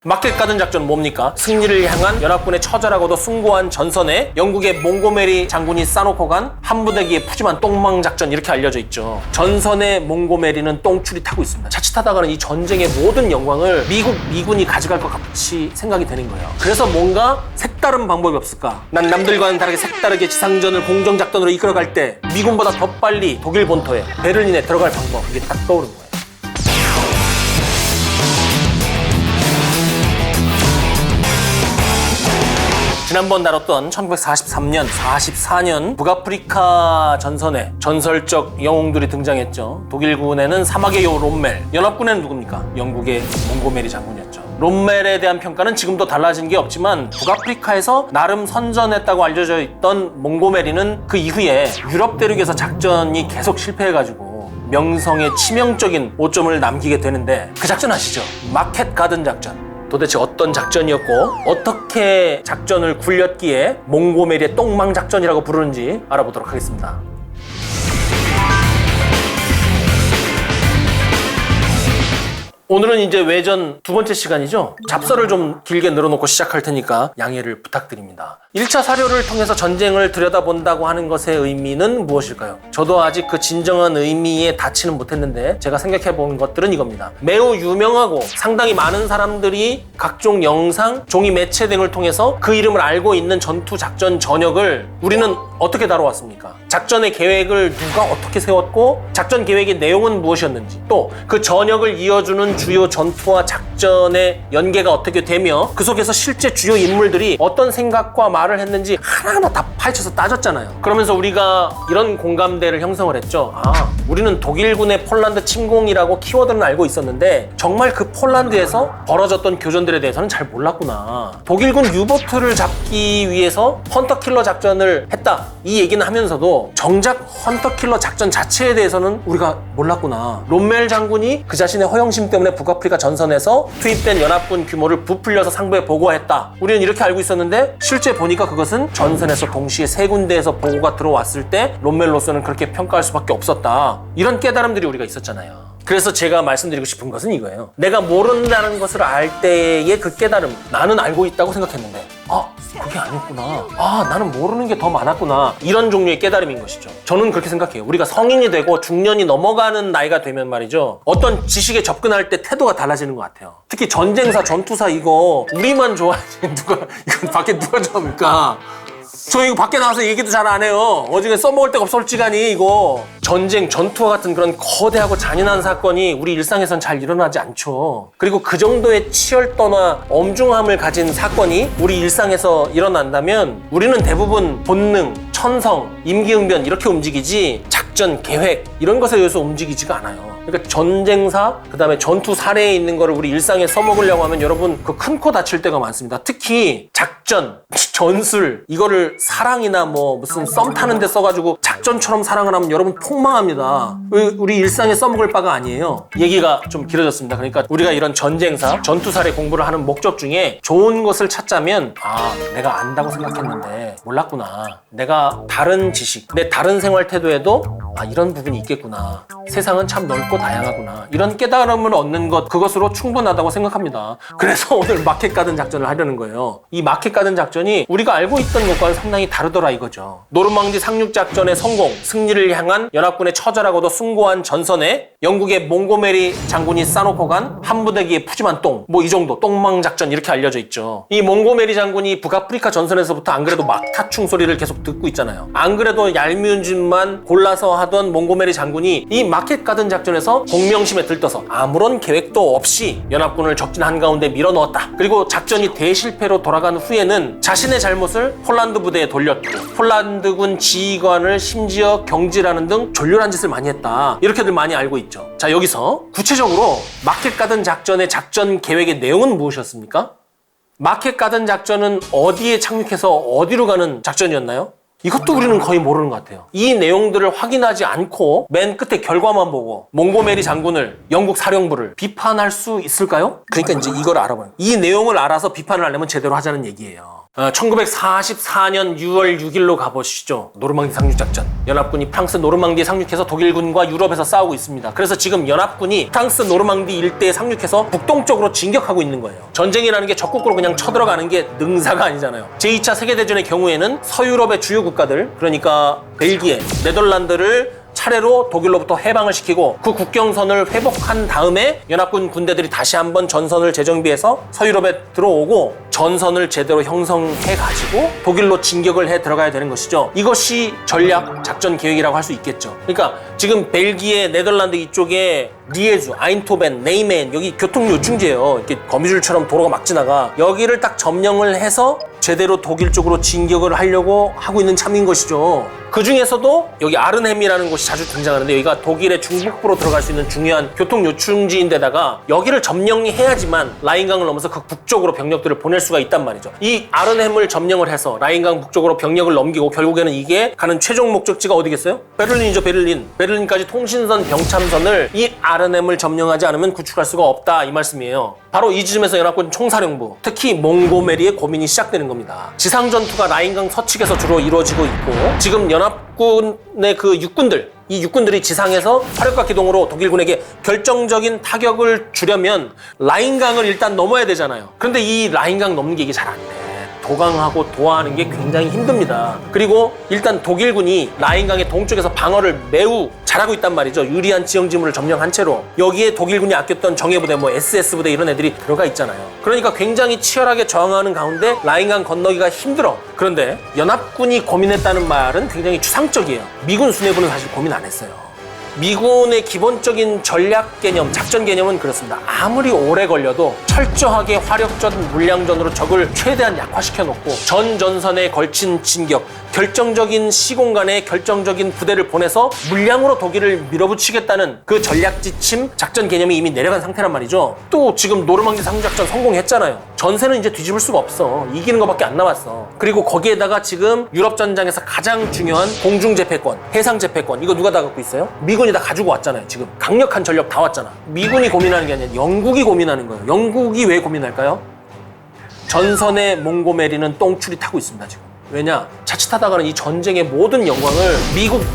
마켓 가든 작전 뭡니까? 승리를 향한 연합군의 처절하고도 숭고한 전선에 영국의 몽고메리 장군이 싸놓고 간 한 부대기의 푸짐한 똥망 작전, 이렇게 알려져 있죠. 전선에 몽고메리는 똥줄이 타고 있습니다. 자칫하다가는 이 전쟁의 모든 영광을 미군이 가져갈 것 같이 생각이 되는 거예요. 그래서 뭔가 색다른 방법이 없을까? 난 남들과는 다르게 색다르게 지상전을 공정작전으로 이끌어갈 때 미군보다 더 빨리 독일 본토에 베를린에 들어갈 방법, 이게 딱 떠오르는 거예요. 지난번 다뤘던 1943년, 44년 북아프리카 전선에 전설적 영웅들이 등장했죠. 독일군에는 사막의 여우 롬멜, 연합군에는 누굽니까? 영국의 몽고메리 장군이었죠. 롬멜에 대한 평가는 지금도 달라진 게 없지만 북아프리카에서 나름 선전했다고 알려져 있던 몽고메리는 그 이후에 유럽 대륙에서 작전이 계속 실패해가지고 명성에 치명적인 오점을 남기게 되는데, 그 작전 아시죠? 마켓 가든 작전. 도대체 어떤 작전이었고 어떻게 작전을 굴렸기에 몽고메리의 똥망 작전이라고 부르는지 알아보도록 하겠습니다. 오늘은 이제 외전 두 번째 시간이죠. 잡서를 좀 길게 늘어놓고 시작할 테니까 양해를 부탁드립니다. 1차 사료를 통해서 전쟁을 들여다본다고 하는 것의 의미는 무엇일까요? 저도 아직 그 진정한 의미에 닿지는 못했는데 제가 생각해 본 것들은 이겁니다. 매우 유명하고 상당히 많은 사람들이 각종 영상, 종이 매체 등을 통해서 그 이름을 알고 있는 전투 작전 전역을 우리는 어떻게 다뤄왔습니까? 작전의 계획을 누가 어떻게 세웠고 작전 계획의 내용은 무엇이었는지, 또 그 전역을 이어주는 주요 전투와 작전의 연계가 어떻게 되며 그 속에서 실제 주요 인물들이 어떤 생각과 말을 했는지 하나하나 다 파헤쳐서 따졌잖아요. 그러면서 우리가 이런 공감대를 형성을 했죠. 우리는 독일군의 폴란드 침공이라고 키워드는 알고 있었는데 정말 그 폴란드에서 벌어졌던 교전들에 대해서는 잘 몰랐구나. 독일군 유보트를 잡기 위해서 헌터킬러 작전을 했다, 이 얘기는 하면서도 정작 헌터킬러 작전 자체에 대해서는 우리가 몰랐구나. 롬멜 장군이 그 자신의 허영심 때문에 북아프리카 전선에서 투입된 연합군 규모를 부풀려서 상부에 보고했다, 우리는 이렇게 알고 있었는데 실제 보니까 그것은 전선에서 동시에 세 군데에서 보고가 들어왔을 때 롬멜로서는 그렇게 평가할 수밖에 없었다, 이런 깨달음들이 우리가 있었잖아요. 그래서 제가 말씀드리고 싶은 것은 이거예요. 내가 모른다는 것을 알 때의 그 깨달음, 나는 알고 있다고 생각했는데 그게 아니었구나, 나는 모르는 게 더 많았구나, 이런 종류의 깨달음인 것이죠. 저는 그렇게 생각해요. 우리가 성인이 되고 중년이 넘어가는 나이가 되면 말이죠, 어떤 지식에 접근할 때 태도가 달라지는 것 같아요. 특히 전쟁사, 전투사, 이거 우리만 좋아하지 이건 밖에 누가 좋아합니까? 저 이거 밖에 나와서 얘기도 잘 안 해요. 어중에 써먹을 데가 없어 솔직하니. 이거 전쟁, 전투와 같은 그런 거대하고 잔인한 사건이 우리 일상에선 잘 일어나지 않죠. 그리고 그 정도의 치열도나 엄중함을 가진 사건이 우리 일상에서 일어난다면 우리는 대부분 본능, 천성, 임기응변 이렇게 움직이지 작전, 계획 이런 것에 의해서 움직이지가 않아요. 그러니까 전쟁사, 그 다음에 전투 사례에 있는 거를 우리 일상에 써먹으려고 하면 여러분 그 큰 코 다칠 때가 많습니다. 특히 작전, 전술, 이거를 사랑이나 무슨 썸 타는데 써가지고 작전처럼 사랑을 하면 여러분 폭망합니다. 우리 일상에 써먹을 바가 아니에요. 얘기가 좀 길어졌습니다. 그러니까 우리가 이런 전쟁사, 전투 사례 공부를 하는 목적 중에 좋은 것을 찾자면 내가 안다고 생각했는데 몰랐구나. 내가 다른 지식, 내 다른 생활 태도에도 이런 부분이 있겠구나. 세상은 참 넓고 다양하구나. 이런 깨달음을 얻는 것, 그것으로 충분하다고 생각합니다. 그래서 오늘 마켓 가든 작전을 하려는 거예요. 이 마켓 가든 작전이 우리가 알고 있던 것과는 상당히 다르더라 이거죠. 노르망디 상륙 작전의 성공, 승리를 향한 연합군의 처절하고도 숭고한 전선에 영국의 몽고메리 장군이 싸놓고 간 한 부대기의 푸짐한 똥, 이 정도, 똥망 작전 이렇게 알려져 있죠. 이 몽고메리 장군이 북아프리카 전선에서부터 안 그래도 막타충 소리를 계속 듣고 있잖아요. 안 그래도 얄미운 짓만 골라서 하던 몽고메리 장군이 이 마켓 가든 작전에서 공명심에 들떠서 아무런 계획도 없이 연합군을 적진 한가운데 밀어넣었다. 그리고 작전이 대실패로 돌아간 후에는 자신의 잘못을 폴란드 부대에 돌렸고 폴란드군 지휘관을 심지어 경질하는 등 졸렬한 짓을 많이 했다. 이렇게들 많이 알고 있죠. 자, 여기서 구체적으로 마켓 가든 작전의 작전 계획의 내용은 무엇이었습니까? 마켓 가든 작전은 어디에 착륙해서 어디로 가는 작전이었나요? 이것도 우리는 거의 모르는 것 같아요. 이 내용들을 확인하지 않고 맨 끝에 결과만 보고 몽고메리 장군을, 영국 사령부를 비판할 수 있을까요? 그러니까 이제 이걸 알아봐요. 이 내용을 알아서 비판을 하려면 제대로 하자는 얘기예요. 1944년 6월 6일로 가보시죠. 노르망디 상륙작전. 연합군이 프랑스 노르망디에 상륙해서 독일군과 유럽에서 싸우고 있습니다. 그래서 지금 연합군이 프랑스 노르망디 일대에 상륙해서 북동쪽으로 진격하고 있는 거예요. 전쟁이라는 게 적국으로 그냥 쳐들어가는 게 능사가 아니잖아요. 제2차 세계대전의 경우에는 서유럽의 주요 국가들, 그러니까 벨기에, 네덜란드를 차례로 독일로부터 해방을 시키고 그 국경선을 회복한 다음에 연합군 군대들이 다시 한번 전선을 재정비해서 서유럽에 들어오고 전선을 제대로 형성해가지고 독일로 진격을 해 들어가야 되는 것이죠. 이것이 전략 작전 계획이라고 할 수 있겠죠. 그러니까 지금 벨기에, 네덜란드 이쪽에 리에주, 아인토벤, 네이멘 여기 교통 요충지예요. 이렇게 거미줄처럼 도로가 막 지나가. 여기를 딱 점령을 해서 제대로 독일 쪽으로 진격을 하려고 하고 있는 참인 것이죠. 그 중에서도 여기 아른햄이라는 곳이 자주 등장하는데 여기가 독일의 중북부로 들어갈 수 있는 중요한 교통 요충지인데다가 여기를 점령해야지만 라인강을 넘어서 그 북쪽으로 병력들을 보낼 수가 있단 말이죠. 이 아른햄을 점령을 해서 라인강 북쪽으로 병력을 넘기고 결국에는 이게 가는 최종 목적지가 어디겠어요? 베를린이죠. 베를린까지 통신선 병참선을 이 아른햄을 점령하지 않으면 구축할 수가 없다 이 말씀이에요. 바로 이 지점에서 연합군 총사령부, 특히 몽고메리의 고민이 시작되는 겁니다. 지상 전투가 라인강 서측에서 주로 이루어지고 있고 지금 연합군의 그 육군들, 이 육군들이 지상에서 화력과 기동으로 독일군에게 결정적인 타격을 주려면 라인강을 일단 넘어야 되잖아요. 그런데 이 라인강 넘는 게 이게 잘 안 돼. 도강하고 도하하는 게 굉장히 힘듭니다. 그리고 일단 독일군이 라인강의 동쪽에서 방어를 매우 잘하고 있단 말이죠. 유리한 지형지물을 점령한 채로 여기에 독일군이 아꼈던 정예부대, SS부대 이런 애들이 들어가 있잖아요. 그러니까 굉장히 치열하게 저항하는 가운데 라인강 건너기가 힘들어. 그런데 연합군이 고민했다는 말은 굉장히 추상적이에요. 미군 수뇌부는 사실 고민 안 했어요. 미군의 기본적인 전략 개념, 작전 개념은 그렇습니다. 아무리 오래 걸려도 철저하게 화력전, 물량전으로 적을 최대한 약화시켜놓고 전 전선에 걸친 진격, 결정적인 시공간에 결정적인 부대를 보내서 물량으로 독일을 밀어붙이겠다는 그 전략 지침, 작전 개념이 이미 내려간 상태란 말이죠. 또 지금 노르망디 상륙작전 성공했잖아요. 전세는 이제 뒤집을 수가 없어. 이기는 것밖에 안 남았어. 그리고 거기에다가 지금 유럽 전장에서 가장 중요한 공중 제패권, 해상 제패권 이거 누가 다 갖고 있어요? 미군이 다 가지고 왔잖아요. 지금 강력한 전력 다 왔잖아. 미군이 고민하는 게 아니라 영국이 고민하는 거예요. 영국이 왜 고민할까요? 전선의 몽고메리는 똥줄이 타고 있습니다. 지금. 왜냐? 자칫하다가는 이 전쟁의 모든 영광을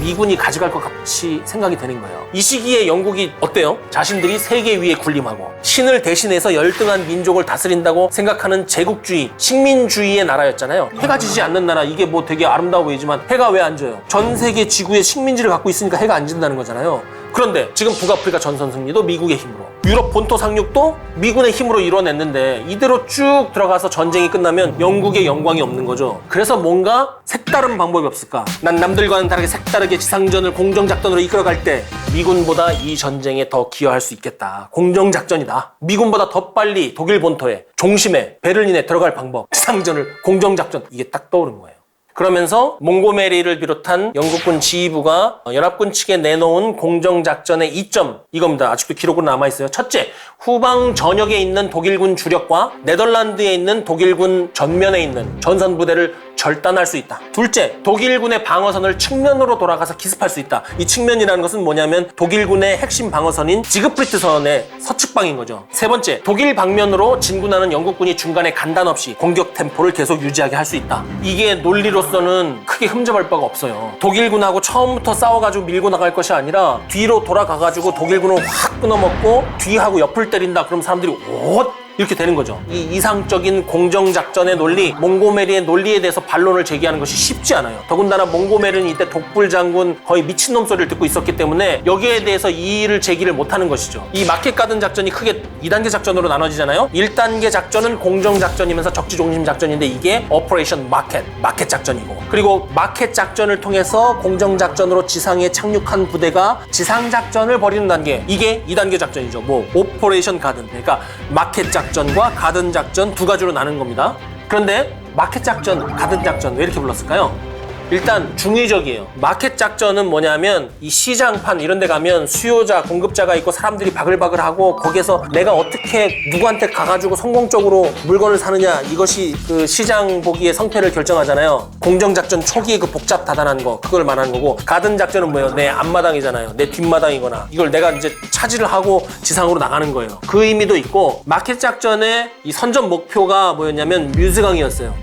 미군이 가져갈 것 같이 생각이 되는 거예요. 이 시기에 영국이 어때요? 자신들이 세계 위에 군림하고 신을 대신해서 열등한 민족을 다스린다고 생각하는 제국주의, 식민주의의 나라였잖아요. 해가 지지 않는 나라, 이게 뭐 되게 아름다워 보이지만 해가 왜 안 져요? 전 세계 지구에 식민지를 갖고 있으니까 해가 안 진다는 거잖아요. 그런데 지금 북아프리카 전선 승리도 미국의 힘으로, 유럽 본토 상륙도 미군의 힘으로 이뤄냈는데 이대로 쭉 들어가서 전쟁이 끝나면 영국의 영광이 없는 거죠. 그래서 뭔가 색다른 방법이 없을까? 난 남들과는 다르게 색다르게 지상전을 공정작전으로 이끌어갈 때 미군보다 이 전쟁에 더 기여할 수 있겠다. 공정작전이다. 미군보다 더 빨리 독일 본토에, 중심에, 베를린에 들어갈 방법, 지상전을 공정작전, 이게 딱 떠오른 거예요. 그러면서 몽고메리를 비롯한 영국군 지휘부가 연합군 측에 내놓은 공정작전의 이점, 이겁니다. 아직도 기록으로 남아있어요. 첫째, 후방 전역에 있는 독일군 주력과 네덜란드에 있는 독일군 전면에 있는 전선부대를 절단할 수 있다. 둘째, 독일군의 방어선을 측면으로 돌아가서 기습할 수 있다. 이 측면이라는 것은 뭐냐면 독일군의 핵심 방어선인 지그프리트선의 서측방인 거죠. 세 번째, 독일 방면으로 진군하는 영국군이 중간에 간단 없이 공격 템포를 계속 유지하게 할 수 있다. 이게 논리로서는 크게 흠잡을 바가 없어요. 독일군하고 처음부터 싸워가지고 밀고 나갈 것이 아니라 뒤로 돌아가가지고 독일군을 확 끊어먹고 뒤하고 옆을 때린다. 그럼 사람들이 오! 이렇게 되는 거죠. 이 이상적인 공정작전의 논리, 몽고메리의 논리에 대해서 반론을 제기하는 것이 쉽지 않아요. 더군다나 몽고메리는 이때 독불 장군 거의 미친놈 소리를 듣고 있었기 때문에 여기에 대해서 이의를 제기를 못하는 것이죠. 이 마켓 가든 작전이 크게 2단계 작전으로 나눠지잖아요. 1단계 작전은 공정작전이면서 적지중심 작전인데 이게 오퍼레이션 마켓 작전이고, 그리고 마켓 작전을 통해서 공정작전으로 지상에 착륙한 부대가 지상작전을 벌이는 단계, 이게 2단계 작전이죠. 오퍼레이션 가든, 그러니까 마켓 작전과 가든 작전 두 가지로 나눈 겁니다. 그런데 마켓 작전, 가든 작전 왜 이렇게 불렀을까요? 일단 중의적이에요. 마켓 작전은 뭐냐면 이 시장판 이런 데 가면 수요자, 공급자가 있고 사람들이 바글바글하고 거기에서 내가 어떻게 누구한테 가가지고 성공적으로 물건을 사느냐, 이것이 그 시장 보기의 성패를 결정하잖아요. 공정작전 초기에 그 복잡 다단한 거, 그걸 말하는 거고, 가든 작전은 뭐예요? 내 앞마당이잖아요. 내 뒷마당이거나 이걸 내가 이제 차지를 하고 지상으로 나가는 거예요. 그 의미도 있고, 마켓 작전의 이 선전 목표가 뭐였냐면 뮤즈강이었어요.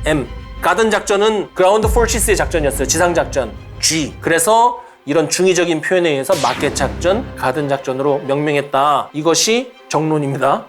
가든 작전은 그라운드 포시스의 작전이었어요. 지상작전 G. 그래서 이런 중의적인 표현에 의해서 마켓 작전, 가든 작전으로 명명했다. 이것이 정론입니다.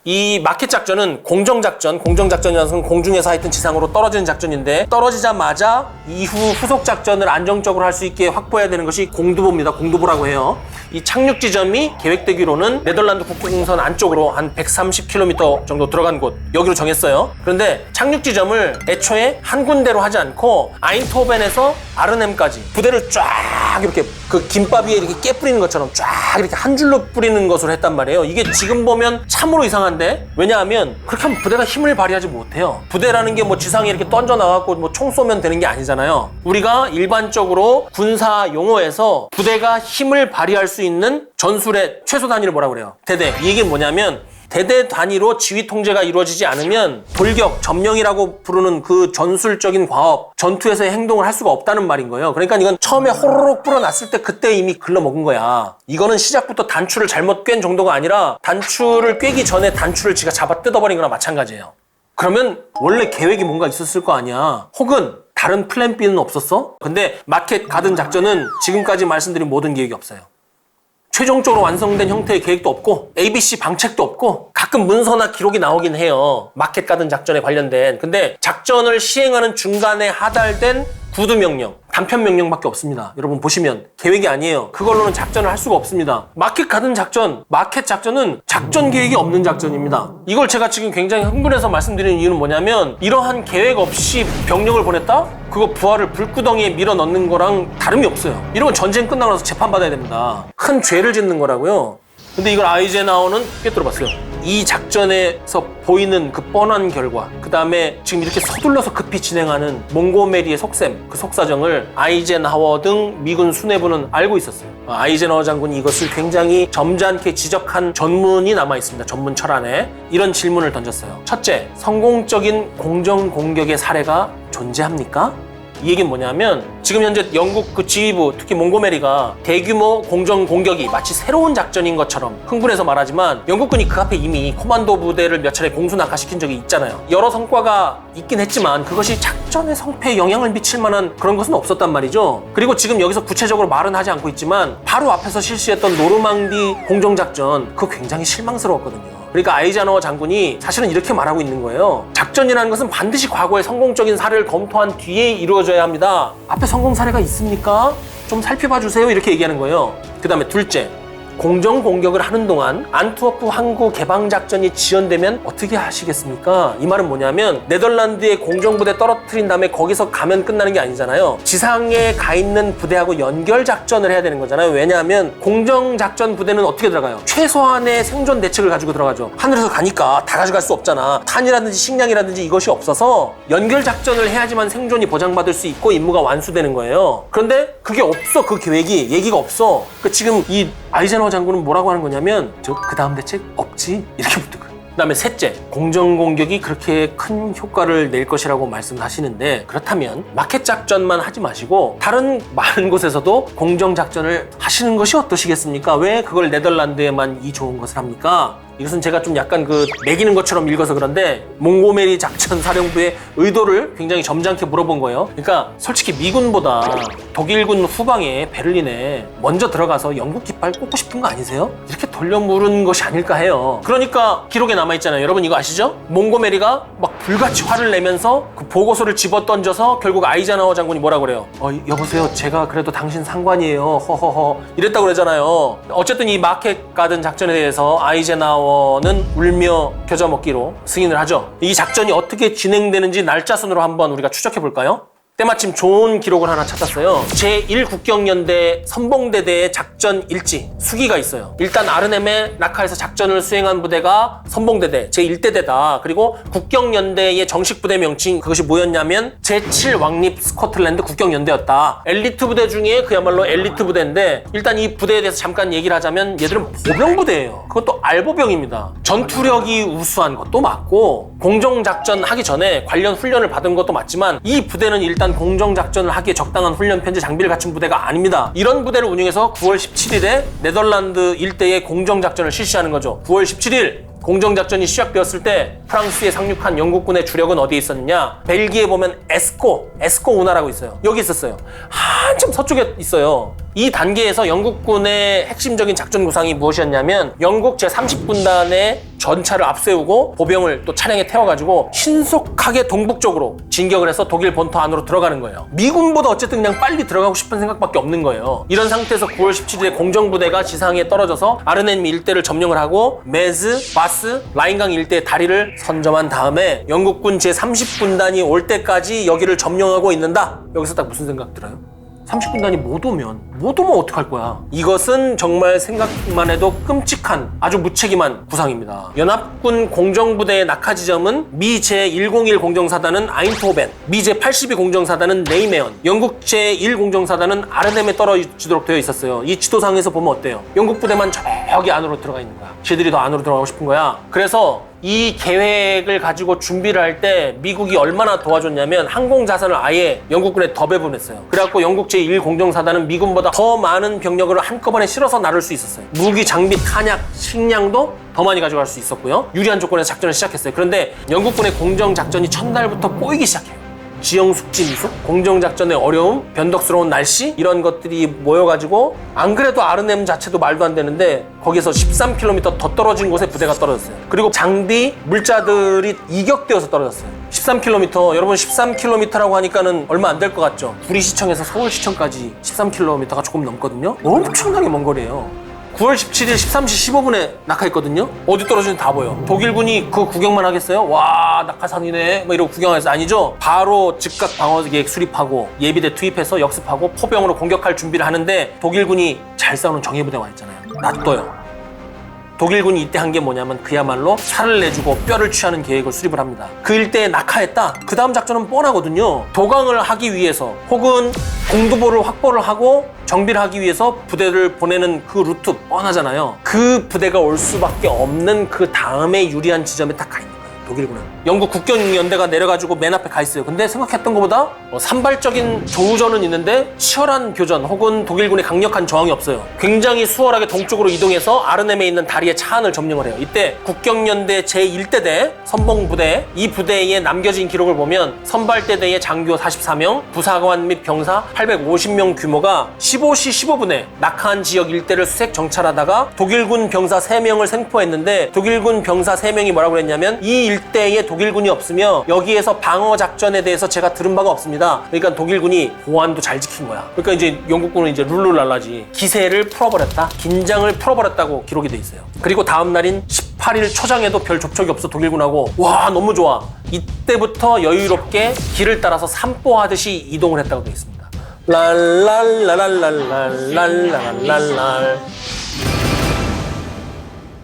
이 마켓 작전은 공정작전이라는 것은 공중에서 하여튼 지상으로 떨어지는 작전인데 떨어지자마자 이후 후속 작전을 안정적으로 할 수 있게 확보해야 되는 것이 공두보입니다. 공두보라고 해요. 이 착륙 지점이 계획되기로는 네덜란드 국경선 안쪽으로 한 130km 정도 들어간 곳 여기로 정했어요. 그런데 착륙 지점을 애초에 한 군데로 하지 않고 아인트호벤에서 아르넴까지 부대를 쫙 이렇게 그 김밥 위에 이렇게 깨 뿌리는 것처럼 쫙 이렇게 한 줄로 뿌리는 것으로 했단 말이에요. 이게 지금 보면 참으로 이상한데 왜냐하면 그렇게 하면 부대가 힘을 발휘하지 못해요. 부대라는 게 뭐 지상에 이렇게 던져 나가고 뭐 총 쏘면 되는 게 아니잖아요. 우리가 일반적으로 군사 용어에서 부대가 힘을 발휘할 수 있는 전술의 최소 단위를 뭐라고 그래요? 대대. 이 얘기는 뭐냐면 대대 단위로 지휘 통제가 이루어지지 않으면 돌격, 점령이라고 부르는 그 전술적인 과업, 전투에서의 행동을 할 수가 없다는 말인 거예요. 그러니까 이건 처음에 호로록 불어났을 때 그때 이미 글러먹은 거야. 이거는 시작부터 단추를 잘못 꿰는 정도가 아니라 단추를 꿰기 전에 단추를 지가 잡아 뜯어버린 거나 마찬가지예요. 그러면 원래 계획이 뭔가 있었을 거 아니야. 혹은 다른 플랜 B는 없었어? 근데 마켓 가든 작전은 지금까지 말씀드린 모든 계획이 없어요. 최종적으로 완성된 형태의 계획도 없고 ABC 방책도 없고 가끔 문서나 기록이 나오긴 해요. 마켓 가든 작전에 관련된. 근데 작전을 시행하는 중간에 하달된 구두 명령, 단편 명령밖에 없습니다. 여러분 보시면 계획이 아니에요. 그걸로는 작전을 할 수가 없습니다. 마켓 가든 작전, 마켓 작전은 작전 계획이 없는 작전입니다. 이걸 제가 지금 굉장히 흥분해서 말씀드리는 이유는 뭐냐면 이러한 계획 없이 병력을 보냈다? 그거 부하를 불구덩이에 밀어 넣는 거랑 다름이 없어요. 이러면 전쟁 끝나고 나서 재판받아야 됩니다. 큰 죄를 짓는 거라고요. 근데 이걸 아이젠하워는 꿰뚫어봤어요. 이 작전에서 보이는 그 뻔한 결과, 그 다음에 지금 이렇게 서둘러서 급히 진행하는 몽고메리의 속셈, 그 속사정을 아이젠하워 등 미군 수뇌부는 알고 있었어요. 아이젠하워 장군이 이것을 굉장히 점잖게 지적한 전문이 남아있습니다. 전문 철안에 이런 질문을 던졌어요. 첫째, 성공적인 공정 공격의 사례가 존재합니까? 이 얘기는 뭐냐면 지금 현재 영국 그 지휘부 특히 몽고메리가 대규모 공정 공격이 마치 새로운 작전인 것처럼 흥분해서 말하지만 영국군이 그 앞에 이미 코만도 부대를 몇 차례 공수낙하시킨 적이 있잖아요. 여러 성과가 있긴 했지만 그것이 작전의 성패에 영향을 미칠 만한 그런 것은 없었단 말이죠. 그리고 지금 여기서 구체적으로 말은 하지 않고 있지만 바로 앞에서 실시했던 노르망디 공정작전 그거 굉장히 실망스러웠거든요. 그러니까 아이젠하워 장군이 사실은 이렇게 말하고 있는 거예요. 작전이라는 것은 반드시 과거의 성공적인 사례를 검토한 뒤에 이루어져야 합니다. 앞에 성공 사례가 있습니까? 좀 살펴봐 주세요. 이렇게 얘기하는 거예요. 그 다음에 둘째, 공정 공격을 하는 동안 안트워프 항구 개방 작전이 지연되면 어떻게 하시겠습니까? 이 말은 뭐냐면 네덜란드의 공정부대 떨어뜨린 다음에 거기서 가면 끝나는 게 아니잖아요. 지상에 가 있는 부대하고 연결 작전을 해야 되는 거잖아요. 왜냐하면 공정 작전 부대는 어떻게 들어가요? 최소한의 생존 대책을 가지고 들어가죠. 하늘에서 가니까 다 가져갈 수 없잖아. 탄이라든지 식량이라든지 이것이 없어서 연결 작전을 해야지만 생존이 보장받을 수 있고 임무가 완수되는 거예요. 그런데 그게 없어. 그 계획이 얘기가 없어. 지금 이 아이젠하워 장군은 뭐라고 하는 거냐면 그 다음 대책 없지? 이렇게 묻는 거예요. 그 다음에 셋째, 공정공격이 그렇게 큰 효과를 낼 것이라고 말씀하시는데 그렇다면 마켓 작전만 하지 마시고 다른 많은 곳에서도 공정작전을 하시는 것이 어떠시겠습니까? 왜 그걸 네덜란드에만 이 좋은 것을 합니까? 이것은 제가 좀 약간 매기는 것처럼 읽어서 그런데 몽고메리 작전 사령부의 의도를 굉장히 점잖게 물어본 거예요. 그러니까 솔직히 미군보다 독일군 후방에 베를린에 먼저 들어가서 영국 깃발 꽂고 싶은 거 아니세요? 이렇게 돌려 물은 것이 아닐까 해요. 그러니까 기록에 남아있잖아요. 여러분 이거 아시죠? 몽고메리가 막 불같이 화를 내면서 그 보고서를 집어 던져서 결국 아이젠하워 장군이 뭐라고 그래요? 여보세요. 제가 그래도 당신 상관이에요. 허허허. 이랬다고 그러잖아요. 어쨌든 이 마켓 가든 작전에 대해서 아이젠하워는 울며 겨자 먹기로 승인을 하죠. 이 작전이 어떻게 진행되는지 날짜 순으로 한번 우리가 추적해 볼까요? 때마침 좋은 기록을 하나 찾았어요. 제1국경연대 선봉대대의 작전 일지 수기가 있어요. 일단 아르넴의 낙하에서 작전을 수행한 부대가 선봉대대 제1대대다. 그리고 국경연대의 정식 부대 명칭 그것이 뭐였냐면 제7왕립 스코틀랜드 국경연대였다. 엘리트 부대 중에 그야말로 엘리트 부대인데 일단 이 부대에 대해서 잠깐 얘기를 하자면 얘들은 보병부대예요. 그것도 알보병입니다. 전투력이 우수한 것도 맞고 공정작전 하기 전에 관련 훈련을 받은 것도 맞지만 이 부대는 일단 공정작전을 하기에 적당한 훈련 편제 장비를 갖춘 부대가 아닙니다. 이런 부대를 운용해서 9월 17일에 네덜란드 일대에 공정작전을 실시하는 거죠. 9월 17일 공정작전이 시작되었을 때 프랑스에 상륙한 영국군의 주력은 어디에 있었느냐? 벨기에 보면 에스코 운하라고 있어요. 여기 있었어요. 한참 서쪽에 있어요. 이 단계에서 영국군의 핵심적인 작전 구상이 무엇이었냐면 영국 제30군단의 전차를 앞세우고 보병을 또 차량에 태워가지고 신속하게 동북쪽으로 진격을 해서 독일 본토 안으로 들어가는 거예요. 미군보다 어쨌든 그냥 빨리 들어가고 싶은 생각밖에 없는 거예요. 이런 상태에서 9월 17일에 공정부대가 지상에 떨어져서 아르헨 일대를 점령을 하고 메즈, 바스, 라인강 일대의 다리를 선점한 다음에 영국군 제30군단이 올 때까지 여기를 점령하고 있는다. 여기서 딱 무슨 생각 들어요? 30군단이 못 오면 어떡할 거야? 이것은 정말 생각만 해도 끔찍한 아주 무책임한 구상입니다. 연합군 공정부대의 낙하 지점은 미 제101 공정사단은 아인트호벤, 미 제82 공정사단은 네이메언, 영국 제1 공정사단은 아르넴에 떨어지도록 되어 있었어요. 이 지도상에서 보면 어때요? 영국 부대만 저기 안으로 들어가 있는 거야. 쟤들이 더 안으로 들어가고 싶은 거야. 그래서 이 계획을 가지고 준비를 할 때 미국이 얼마나 도와줬냐면 항공 자산을 아예 영국군에 더 배분했어요. 그래갖고 영국 제1공정사단은 미군보다 더 많은 병력을 한꺼번에 실어서 나를 수 있었어요. 무기, 장비, 탄약, 식량도 더 많이 가져갈 수 있었고요. 유리한 조건에서 작전을 시작했어요. 그런데 영국군의 공정작전이 첫날부터 꼬이기 시작해요. 지형 숙지 미숙, 공정작전의 어려움, 변덕스러운 날씨 이런 것들이 모여가지고 안 그래도 아르넴 자체도 말도 안 되는데 거기서 13km 더 떨어진 곳에 부대가 떨어졌어요. 그리고 장비, 물자들이 이격되어서 떨어졌어요. 13km, 여러분 13km라고 하니까는 얼마 안 될 것 같죠? 구리시청에서 서울시청까지 13km가 조금 넘거든요. 엄청나게 먼 거리예요. 9월 17일 13시 15분에 낙하했거든요. 어디 떨어지는지 다 보여. 독일군이 그 구경만 하겠어요? 와, 낙하산이네 뭐 이러고 구경해서 아니죠. 바로 즉각 방어 계획 수립하고 예비대 투입해서 역습하고 포병으로 공격할 준비를 하는데 독일군이 잘 싸우는 정예부대가 있잖아요. 놔둬요. 독일군이 이때 한 게 뭐냐면 그야말로 살을 내주고 뼈를 취하는 계획을 수립을 합니다. 그 일대에 낙하했다. 그 다음 작전은 뻔하거든요. 도강을 하기 위해서 혹은 공두보를 확보를 하고 정비를 하기 위해서 부대를 보내는 그 루트 뻔하잖아요. 그 부대가 올 수밖에 없는 그 다음에 유리한 지점에 딱 가 있는 거예요. 독일군은. 영국 국경연대가 내려가지고 맨 앞에 가 있어요. 근데 생각했던 것보다 산발적인 조우전은 있는데 치열한 교전 혹은 독일군의 강력한 저항이 없어요. 굉장히 수월하게 동쪽으로 이동해서 아르넴에 있는 다리의 차 안을 점령을 해요. 이때 국경연대 제1대대 선봉부대, 이 부대에 남겨진 기록을 보면 선발대대의 장교 44명, 부사관 및 병사 850명 규모가 15시 15분에 낙하한 지역 일대를 수색 정찰하다가 독일군 병사 3명을 생포했는데 독일군 병사 3명이 뭐라고 그랬냐면 이 일대에 독일군이 없으며 여기에서 방어 작전에 대해서 제가 들은 바가 없습니다. 그러니까 독일군이 보안도 잘 지킨 거야. 그러니까 이제 영국군은 이제 룰루랄라지. 기세를 풀어버렸다. 긴장을 풀어버렸다고 기록이 돼 있어요. 그리고 다음 날인 18일 초장에도 별 접촉이 없어 독일군하고. 와, 너무 좋아. 이때부터 여유롭게 길을 따라서 산보하듯이 이동을 했다고 돼 있습니다. 랄랄랄랄랄랄랄랄랄.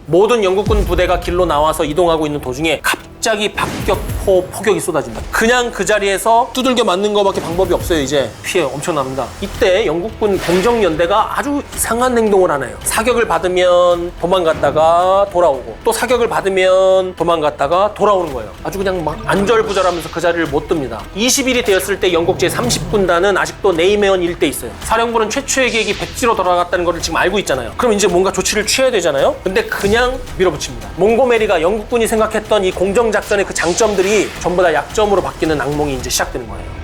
모든 영국군 부대가 길로 나와서 이동하고 있는 도중에 갑자기 박격포 포격이 쏟아진다. 그냥 그 자리에서 두들겨 맞는 거밖에 방법이 없어요. 이제 피해 엄청납니다. 이때 영국군 공정연대가 아주 이상한 행동을 하네요. 사격을 받으면 도망갔다가 돌아오고 또 사격을 받으면 도망갔다가 돌아오는 거예요. 아주 그냥 막 안절부절하면서 그 자리를 못 듭니다. 20일이 되었을 때 영국 제30군단은 아직도 네이메언 일대에 있어요. 사령부는 최초의 계획이 백지로 돌아갔다는 걸 지금 알고 있잖아요. 그럼 이제 뭔가 조치를 취해야 되잖아요. 근데 그냥 밀어붙입니다. 몽고메리가 영국군이 생각했던 이 공정작전의 그 장점들이 전부 다 약점으로 바뀌는 악몽이 이제 시작되는 거예요.